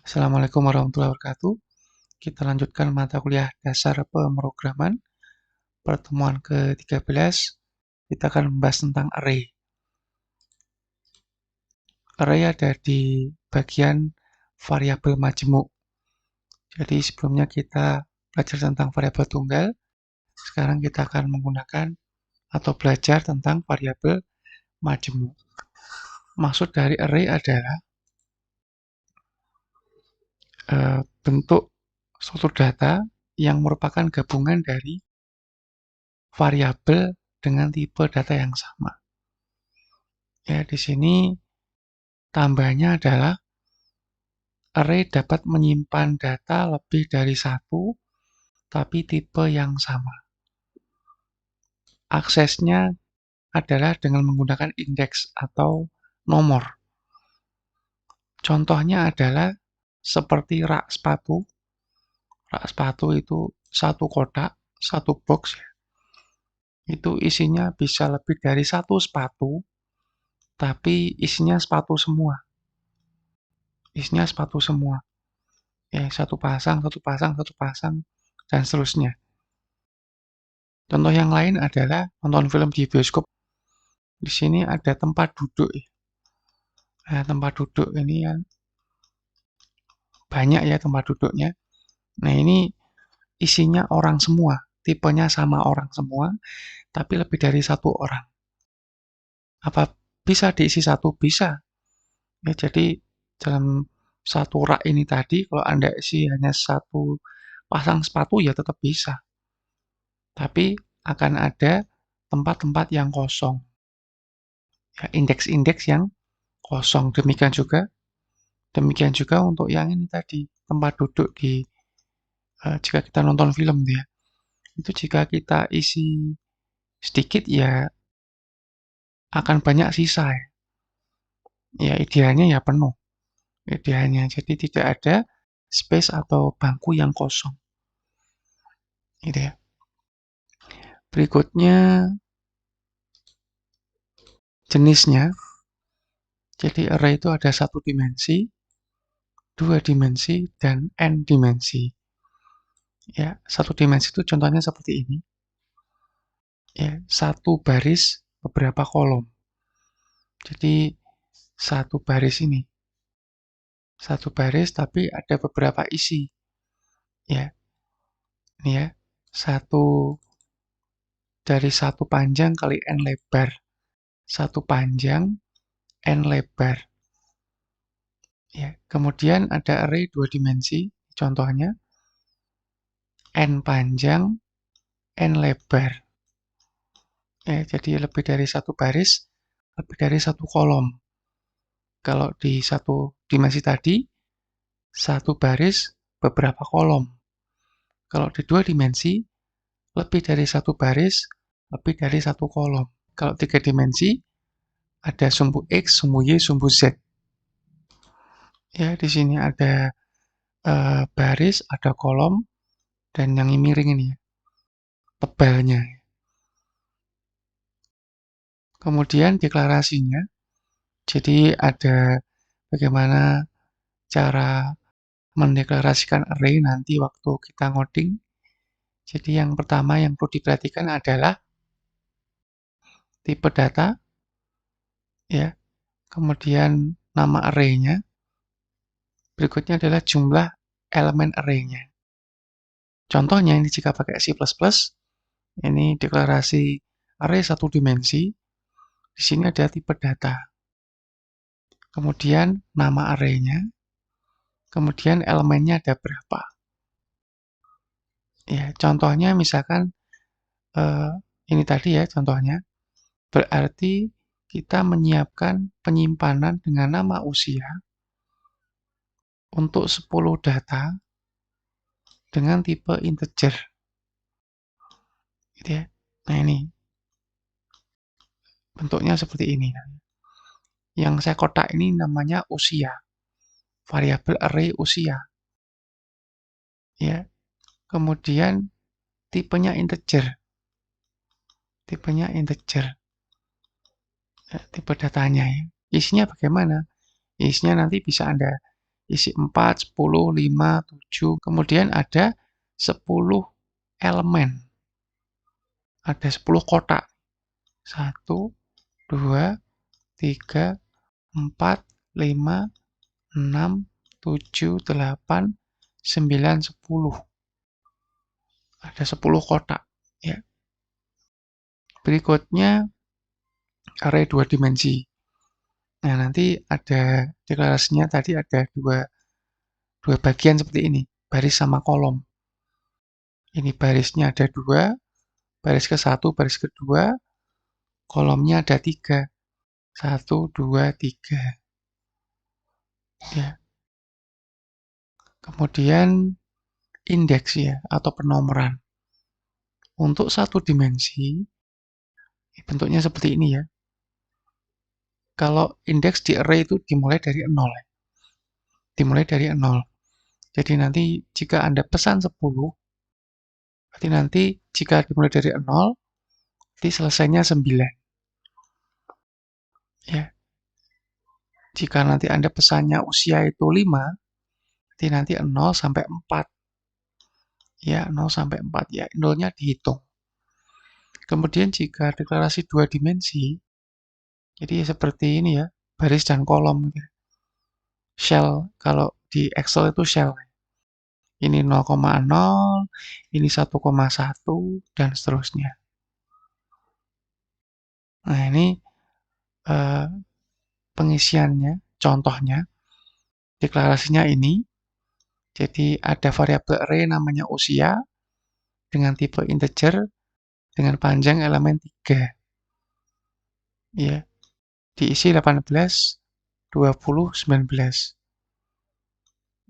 Assalamualaikum warahmatullahi wabarakatuh. Kita lanjutkan mata kuliah dasar pemrograman. Pertemuan ke-13, kita akan membahas tentang array. Array ada di bagian variabel majemuk. Jadi sebelumnya kita belajar tentang variabel tunggal. Sekarang kita akan menggunakan atau belajar tentang variabel majemuk. Maksud dari array adalah bentuk suatu data yang merupakan gabungan dari variabel dengan tipe data yang sama. Ya, di sini tambahnya adalah array dapat menyimpan data lebih dari satu, tapi tipe yang sama. Aksesnya adalah dengan menggunakan indeks atau nomor. Contohnya adalah seperti rak sepatu. Rak sepatu itu satu kotak, satu box. Itu isinya bisa lebih dari satu sepatu, tapi isinya sepatu semua. Isinya sepatu semua. Ya, satu pasang, satu pasang, satu pasang, dan seterusnya. Contoh yang lain adalah nonton film di bioskop. Di sini ada tempat duduk. Nah, tempat duduk ini kan banyak ya tempat duduknya. Nah, ini isinya orang semua. Tipenya sama orang semua, tapi lebih dari satu orang. Apa bisa diisi satu? Bisa. Ya, jadi dalam satu rak ini tadi, kalau Anda isi hanya satu pasang sepatu ya tetap bisa. Tapi akan ada tempat-tempat yang kosong. Ya, indeks-indeks yang kosong. Demikian juga untuk yang ini tadi, tempat duduk di jika kita nonton film ya. Itu jika kita isi sedikit ya akan banyak sisa ya. Ya idealnya ya penuh. Idealnya jadi tidak ada space atau bangku yang kosong. Gitu ya. Berikutnya jenisnya. Jadi array itu ada satu dimensi, dua dimensi, dan n dimensi. Ya, satu dimensi itu contohnya seperti ini. Ya, satu baris beberapa kolom. Jadi satu baris ini. Satu baris tapi ada beberapa isi. Ya, ini ya. Satu dari satu panjang kali n lebar. Satu panjang n lebar. Ya, kemudian ada array dua dimensi. Contohnya n panjang, n lebar. Ya, jadi lebih dari satu baris, lebih dari satu kolom. Kalau di satu dimensi tadi, satu baris, beberapa kolom. Kalau di dua dimensi, lebih dari satu baris, lebih dari satu kolom. Kalau tiga dimensi, ada sumbu X, sumbu Y, sumbu Z. Ya, di sini ada baris, ada kolom, dan yang miring ini ya, tebalnya. Kemudian deklarasinya, jadi ada bagaimana cara mendeklarasikan array nanti waktu kita ngoding. Jadi yang pertama yang perlu diperhatikan adalah tipe data, ya. Kemudian nama array-nya. Berikutnya adalah jumlah elemen array-nya. Contohnya ini jika pakai C++, ini deklarasi array satu dimensi. Di sini ada tipe data. Kemudian nama array-nya. Kemudian elemennya ada berapa. Ya, contohnya misalkan ini tadi ya contohnya. Berarti kita menyiapkan penyimpanan dengan nama usia untuk 10 data dengan tipe integer. Gitu ya. Nah, ini bentuknya seperti ini. Yang saya kotak ini namanya usia. Variabel array usia. Ya. Kemudian tipenya integer. Tipenya integer. Ya, tipe datanya ya. Isinya bagaimana? Isinya nanti bisa Anda isi 4, 10, 5, 7. Kemudian ada 10 elemen. Ada 10 kotak. 1, 2, 3, 4, 5, 6, 7, 8, 9, 10. Ada 10 kotak. Ya. Berikutnya array 2 dimensi. Nah, nanti ada deklarasinya tadi ada dua bagian seperti ini, baris sama kolom. Ini barisnya ada 2, baris ke-1, baris kedua, kolomnya ada 3. 1, 2, 3. Ya. Kemudian indeks ya, atau penomoran. Untuk satu dimensi, bentuknya seperti ini ya. Kalau indeks di array itu dimulai dari 0. Dimulai dari 0. Jadi nanti jika Anda pesan 10, berarti nanti jika dimulai dari 0, nanti selesainya 9. Ya. Jika nanti Anda pesannya usia itu 5, berarti nanti 0 sampai 4. Ya, 0 sampai 4 ya, 0-nya dihitung. Kemudian jika deklarasi 2 dimensi, jadi seperti ini ya, baris dan kolom. Shell, kalau di Excel itu shell. Ini 0,0, ini 1,1, dan seterusnya. Nah, ini pengisiannya, contohnya, deklarasinya ini. Jadi ada variabel array namanya usia, dengan tipe integer, dengan panjang elemen 3. Ya, diisi 18, 20, 19.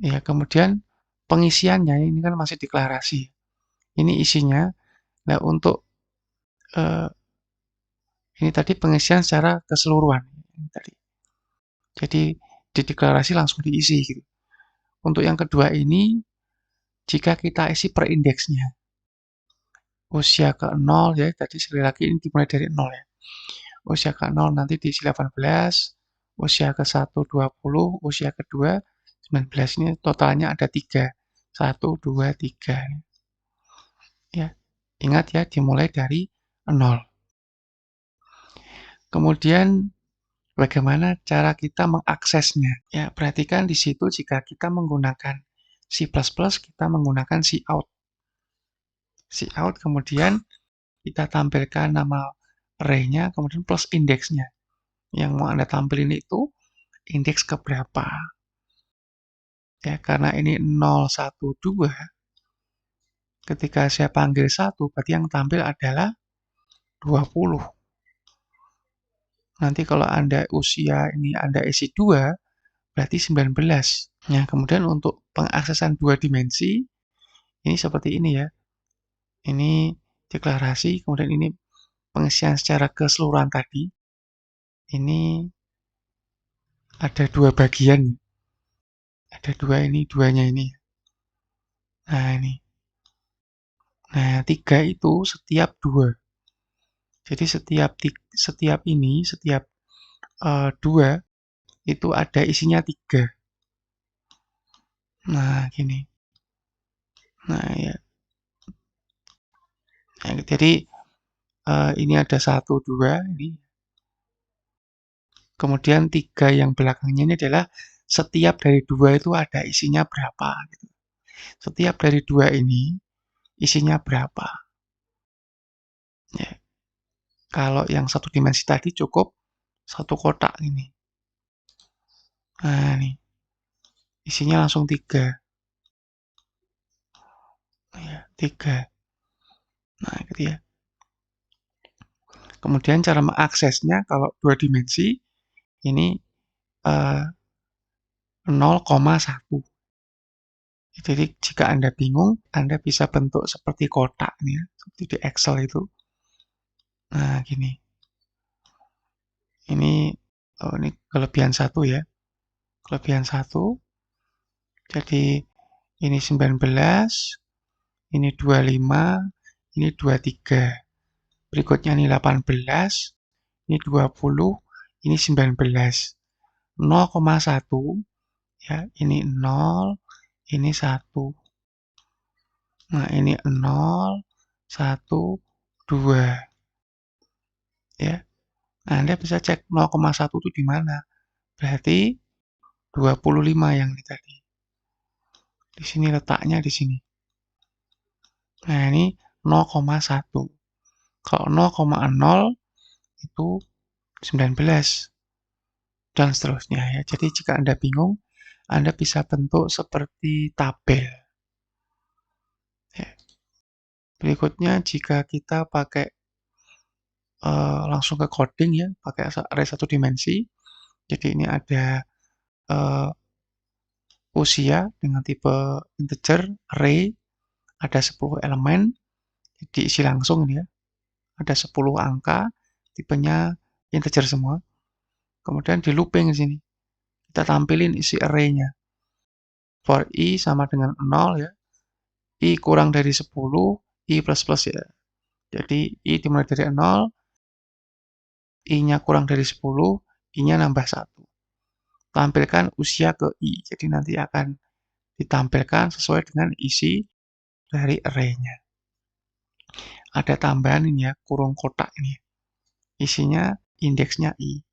Ya, kemudian pengisiannya ini kan masih deklarasi. Ini isinya. Nah, untuk ini tadi pengisian secara keseluruhan. Ini tadi. Jadi di deklarasi langsung diisi. Gitu. Untuk yang kedua ini, jika kita isi per indeksnya, usia ke 0 ya, tadi sekali lagi ini dimulai dari 0 ya. Usia ke 0 nanti diisi 18, usia ke 1 20, usia kedua 19. Ini totalnya ada 3. 1, 2, 3. Ya. Ingat ya, dimulai dari 0. Kemudian bagaimana cara kita mengaksesnya? Ya, perhatikan di situ jika kita menggunakan C++, kita menggunakan cout. Cout, kemudian kita tampilkan nama array-nya, kemudian plus indeksnya. Yang mau Anda tampilin itu indeks keberapa. Ya, karena ini 0, 1, 2, ketika saya panggil 1, berarti yang tampil adalah 20. Nanti kalau Anda usia ini Anda isi 2, berarti 19. Nah, kemudian untuk pengaksesan 2 dimensi, ini seperti ini ya. Ini deklarasi, kemudian ini pengisian secara keseluruhan tadi. Ini ada 2 bagian. Ada 2 ini, 2-nya ini. Nah, ini. Nah, 3 itu setiap 2. Jadi setiap ini, setiap 2, itu ada isinya 3. Nah, gini. Nah, ya. Nah, jadi ini ada 1, 2, ini. Kemudian 3 yang belakangnya ini adalah setiap dari 2 itu ada isinya berapa. Gitu. Setiap dari 2 ini isinya berapa. Ya. Kalau yang satu dimensi tadi cukup satu kotak ini. Nah, nih. Isinya langsung 3. Ya, 3. Nah, gitu ya. Kemudian cara mengaksesnya kalau 2 dimensi, ini 0,1. Jadi jika Anda bingung, Anda bisa bentuk seperti kotak nih ya, seperti di Excel itu. Nah, gini. Ini ini kelebihan 1 ya. Kelebihan 1. Jadi ini 19, ini 25, ini 23. Berikutnya ini 18, ini 20, ini 19. 0,1 Ya, ini 0, ini 1. Nah, ini 0, 1, 2. Ya. Nah, Anda bisa cek 0,1 itu di mana. Berarti 25 yang ini tadi. Di sini letaknya di sini. Nah, ini 0,1. Kalau 0,0 itu 19 dan seterusnya ya. Jadi jika Anda bingung, Anda bisa bentuk seperti tabel. Ya. Berikutnya jika kita pakai langsung ke coding ya, pakai array satu dimensi. Jadi ini ada usia dengan tipe integer, array, ada 10 elemen, diisi langsung ini ya. Ada 10 angka, tipenya integer semua. Kemudian di looping di sini. Kita tampilin isi array-nya. For i sama dengan 0 ya. I kurang dari 10, i plus plus ya. Jadi i dimulai dari 0, i-nya kurang dari 10, i-nya nambah 1. Tampilkan usia ke i. Jadi nanti akan ditampilkan sesuai dengan isi dari array-nya. Ada tambahan ini ya, kurung kotak ini. Isinya indeksnya i.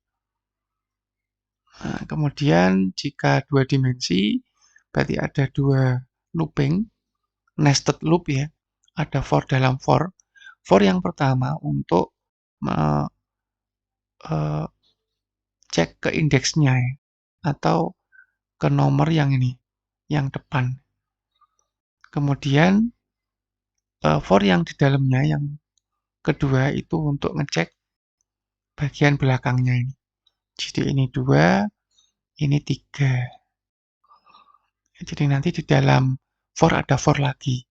Nah, kemudian jika dua dimensi, berarti ada dua looping, nested loop ya. Ada for dalam for. For yang pertama untuk cek ke indeksnya ya, atau ke nomor yang ini, yang depan. Kemudian for yang di dalamnya, yang kedua itu untuk ngecek bagian belakangnya ini. Jadi ini 2, ini 3. Jadi nanti di dalam for ada for lagi.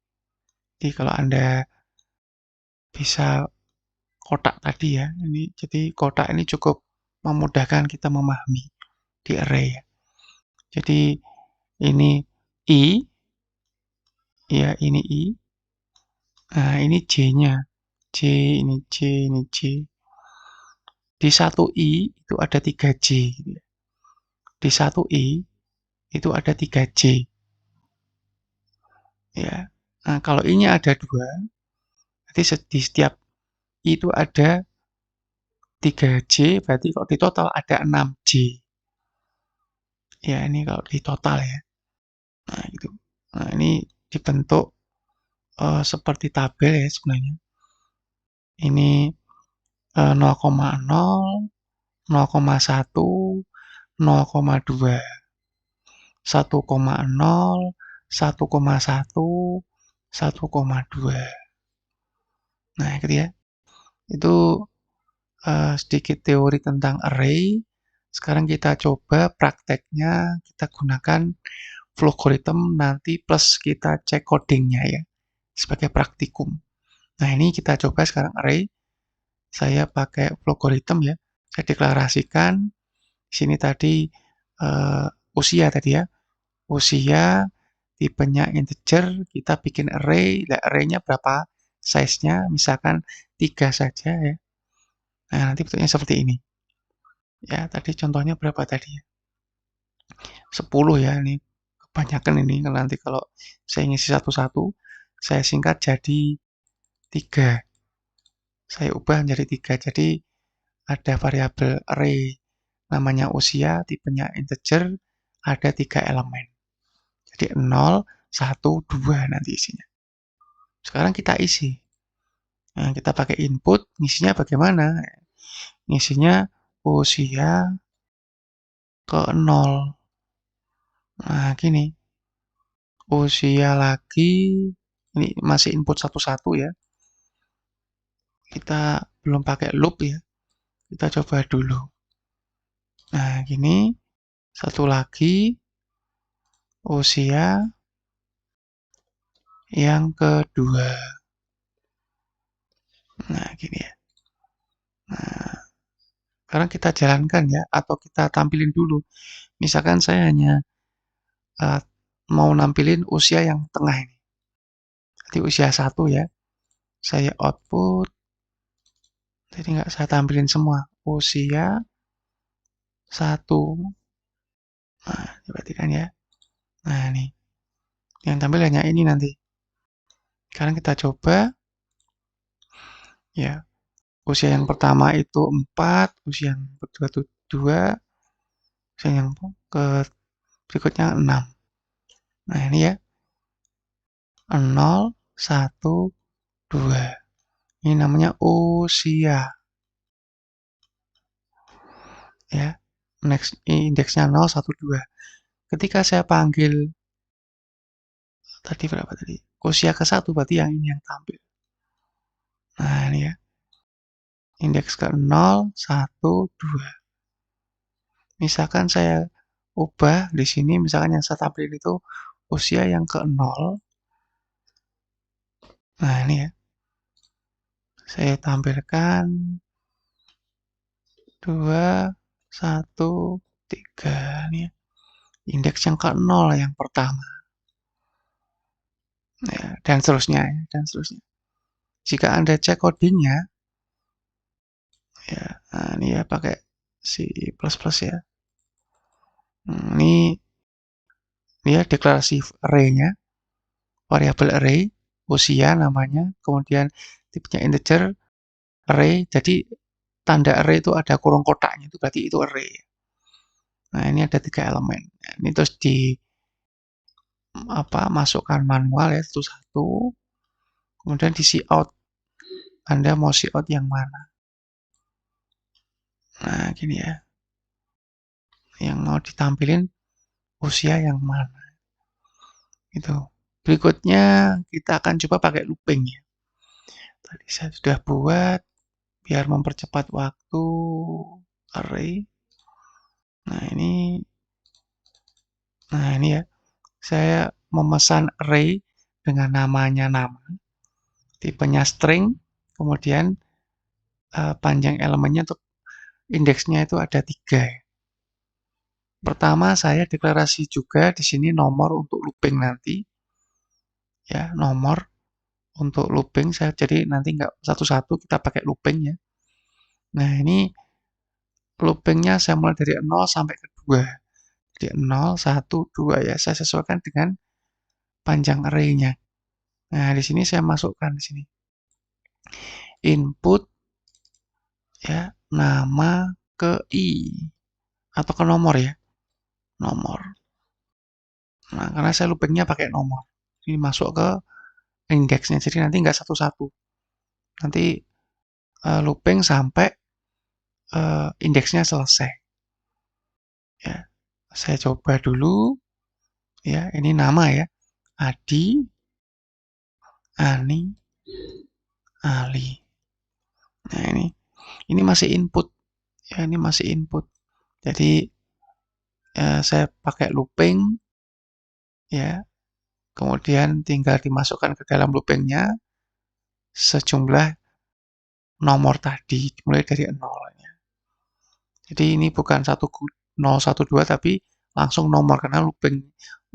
Jadi kalau Anda bisa kotak tadi ya, ini jadi kotak ini cukup memudahkan kita memahami di array ya. Jadi ini i, ya ini i. Nah ini j-nya, j, ini j, ini j. Di satu i itu ada 3j. Di satu i itu ada 3j. Ya. Nah, kalau i-nya ada 2, berarti di setiap i itu ada 3j, berarti kalau di total ada 6j. Ya, ini kalau di total ya. Nah, gitu. Nah, ini dibentuk seperti tabel ya sebenarnya. Ini 0,0, 0,1, 0,2, 1,0, 1,1, 1,2. Nah, gitu ya. Itu sedikit teori tentang array. Sekarang kita coba prakteknya, kita gunakan Flowgorithm nanti plus kita cek codingnya ya, sebagai praktikum. Nah ini kita coba sekarang array. Saya pakai Flowgorithm ya. Saya deklarasikan di sini tadi usia tadi ya. Usia tipenya integer, kita bikin array. Nah, array-nya berapa size-nya? Misalkan 3 saja ya. Nah, nanti bentuknya seperti ini. Ya, tadi contohnya berapa tadi ya? 10 ya, ini kebanyakan ini. Nanti kalau saya ngisi satu-satu, saya singkat jadi 3. Saya ubah menjadi 3. Jadi ada variabel array namanya usia, tipenya integer, ada 3 elemen. Jadi 0, 1, 2 nanti isinya. Sekarang kita isi. Nah, kita pakai input, ngisinya bagaimana? Ngisinya usia ke 0. Nah, gini. Usia lagi, ini masih input satu-satu ya. Kita belum pakai loop ya. Kita coba dulu. Nah, gini. Satu lagi. Usia yang kedua. Nah, gini ya. Nah, sekarang kita jalankan ya. Atau kita tampilin dulu. Misalkan saya hanya mau nampilin usia yang tengah ini. Jadi usia 1 ya. Saya output. Jadi nggak saya tampilin semua. Usia 1. Nah, perhatikan ya. Nah, nih. Yang tampil hanya ini nanti. Sekarang kita coba. Ya, usia yang pertama itu 4, usia yang kedua itu 2, usia yang ke berikutnya 6. Nah, ini ya. 0, 1, 2. Ini namanya usia. Ya. Next indeksnya 0, 1, 2. Ketika saya panggil tadi berapa tadi? Usia ke-1 berarti yang ini yang tampil. Nah, ini ya. Indeks ke 0, 1, 2. Misalkan saya ubah di sini, misalkan yang saya tampilin itu usia yang ke 0. Nah, ini ya. Saya tampilkan 2, 1, 3. Ini ya. Indeks yang ke 0 yang pertama. Ya, dan seterusnya ya, dan seterusnya. Jika Anda cek codingnya, ya, nah ini ya pakai C++ ya. Ini dia deklarasi array-nya, variabel array, usia namanya, kemudian tipenya integer, array. Jadi tanda array itu ada kurung kotaknya, itu berarti itu array. Nah, ini ada 3 elemen. Nah, ini terus di masukkan manual ya satu-satu. Kemudian di cout. Anda mau cout yang mana? Nah, gini ya. Yang mau ditampilin usia yang mana? Itu. Berikutnya kita akan coba pakai looping ya. Tadi saya sudah buat biar mempercepat waktu array. Nah ini ya. Saya memesan array dengan namanya nama. Tipenya string, kemudian panjang elemennya untuk indeksnya itu ada 3. Pertama saya deklarasi juga di sini nomor untuk looping nanti. Ya, nomor untuk looping saya jadi nanti nggak satu-satu kita pakai looping ya. Nah, ini loopingnya saya mulai dari 0 sampai ke 2. Jadi 0, 1, 2 ya. Saya sesuaikan dengan panjang array-nya. Nah, di sini saya masukkan di sini. Input ya, nama ke i atau ke nomor ya. Nomor. Nah, karena saya loopingnya pakai nomor. Ini masuk ke indeksnya. Jadi nanti nggak satu-satu. Nanti looping sampai indeksnya selesai. Ya, saya coba dulu. Ya, ini nama ya. Adi, Ani, Ali. Nah, ini masih input. Ya, ini masih input. Jadi saya pakai looping ya. Kemudian tinggal dimasukkan ke dalam loopingnya sejumlah nomor tadi mulai dari 0 ya. Jadi ini bukan 012 tapi langsung nomor karena looping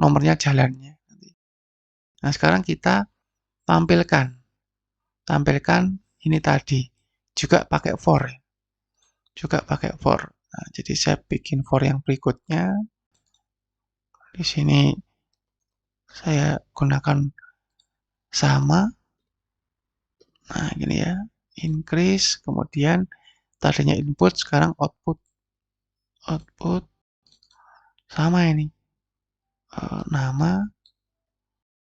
nomornya jalannya. Nah, sekarang kita tampilkan ini tadi juga pakai for ya. Juga pakai for. Nah, jadi saya bikin for yang berikutnya. Di sini saya gunakan sama. Nah, gini ya. Increase, kemudian tadinya input, sekarang output. Output sama ini. Nama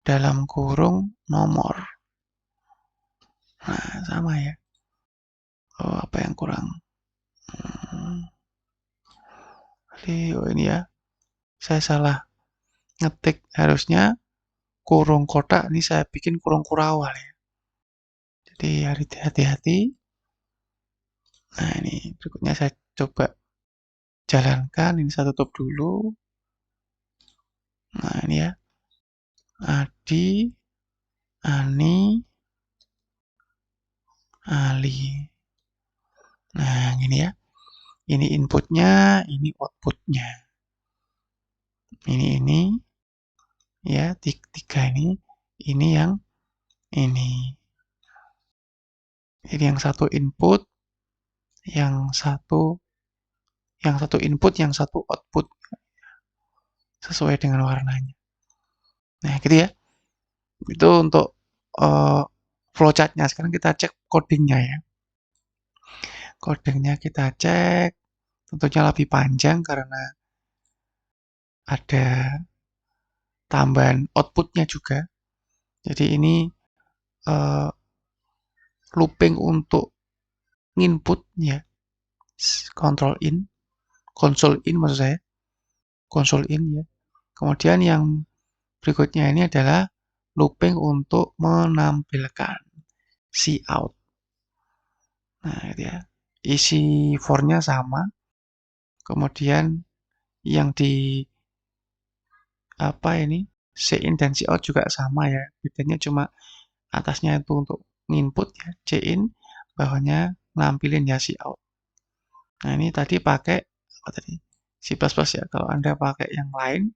dalam kurung nomor. Nah, sama ya. Oh, apa yang kurang? Ini ya. Saya salah ngetik, harusnya kurung kotak, ini saya bikin kurung kurawal ya. Jadi hati-hati. Nah, ini berikutnya saya coba jalankan. Ini saya tutup dulu. Nah, ini ya. Adi, Ani, Ali. Nah, ini ya. Ini inputnya, ini outputnya. Ini ya, 3 ini yang ini. Jadi yang satu input, yang satu input, yang satu output. sesuai dengan warnanya. Nah, gitu ya. Itu untuk flowchart-nya. Sekarang kita cek codingnya ya. Codingnya kita cek, tentunya lebih panjang karena ada tambahan outputnya juga. Jadi ini uh, looping untuk input ya, control in, console in maksud saya, console in ya. Kemudian yang berikutnya ini adalah looping untuk menampilkan cout. Nah, itu ya. Isi for-nya sama. Kemudian yang di apa ini in dan out juga sama ya. Bedanya cuma atasnya itu untuk input ya, in, bawahnya nampilin ya out. Nah, ini tadi pakai apa tadi? C++ ya. Kalau Anda pakai yang lain,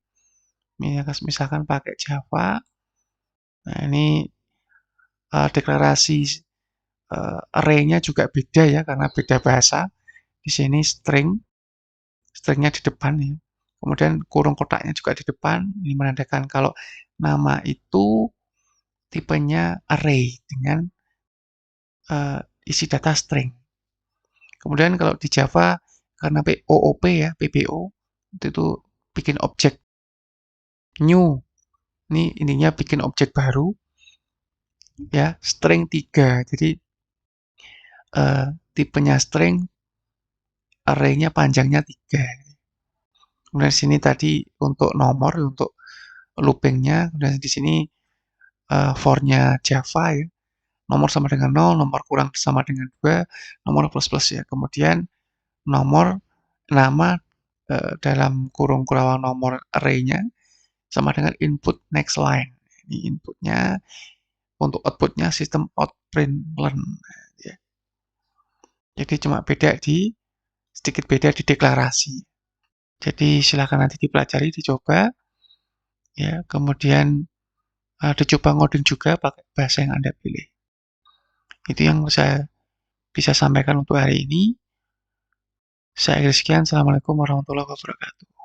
misalkan pakai Java, nah ini deklarasi array-nya juga beda ya karena beda bahasa. Di sini stringnya di depan ya. Kemudian kurung kotaknya juga di depan. Ini menandakan kalau nama itu tipenya array dengan isi data string. Kemudian kalau di Java karena POOP ya, PBO itu bikin objek new. Ini intinya bikin objek baru ya, string 3. Jadi tipenya string, array-nya panjangnya 3. Kemudian di sini tadi untuk nomor, untuk loopingnya, kemudian di sini for-nya Java ya, nomor sama dengan 0, nomor kurang sama dengan 2, nomor plus ya. Kemudian nomor nama dalam kurung kurawang nomor array-nya sama dengan input next line. Ini inputnya, untuk outputnya sistem out print learn. Ya. Jadi cuma sedikit beda di deklarasi. Jadi silakan nanti dipelajari, dicoba, ya. Kemudian dicoba ngoding juga pakai bahasa yang Anda pilih. Itu yang saya bisa sampaikan untuk hari ini. Saya akhiri sekian. Assalamualaikum warahmatullahi wabarakatuh.